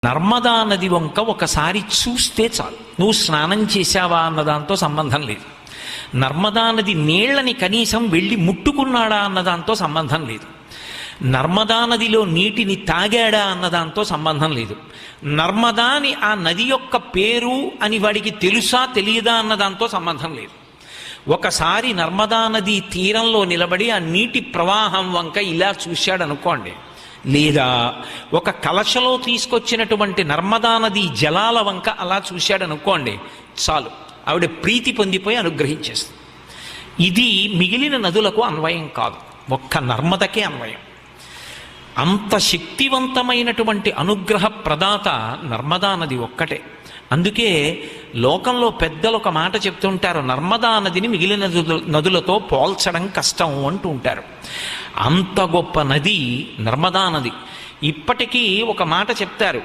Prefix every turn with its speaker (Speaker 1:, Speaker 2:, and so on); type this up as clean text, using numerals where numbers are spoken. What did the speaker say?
Speaker 1: నర్మదా నది వంక ఒకసారి చూస్తే చాలు. నువ్వు స్నానం చేశావా అన్నదాంతో సంబంధం లేదు. నర్మదా నది నీళ్లని కనీసం వెళ్ళి ముట్టుకున్నాడా అన్నదాంతో సంబంధం లేదు. నర్మదా నదిలో నీటిని తాగాడా అన్నదాంతో సంబంధం లేదు. నర్మదాని ఆ నది యొక్క పేరు అని వాడికి తెలుసా తెలియదా అన్నదాంతో సంబంధం లేదు. ఒకసారి నర్మదా నది తీరంలో నిలబడి ఆ నీటి ప్రవాహం వంక ఇలా చూశాడనుకోండి, లేదా ఒక కలశలో తీసుకొచ్చినటువంటి నర్మదా నది జలాల వంక అలా చూశాడనుకోండి, చాలు, ఆవిడ ప్రీతి పొందిపోయి అనుగ్రహించేస్తుంది. ఇది మిగిలిన నదులకు అన్వయం కాదు, ఒక్క నర్మదకే అన్వయం. అంత శక్తివంతమైనటువంటి అనుగ్రహ ప్రదాత నర్మదా నది ఒక్కటే. అందుకే లోకంలో పెద్దలు ఒక మాట చెప్తుంటారు, నర్మదా నదిని మిగిలిన నదులతో పోల్చడం కష్టం అంటూ ఉంటారు. అంత గొప్ప నది నర్మదా నది. ఇప్పటికీ ఒక మాట చెప్తారు,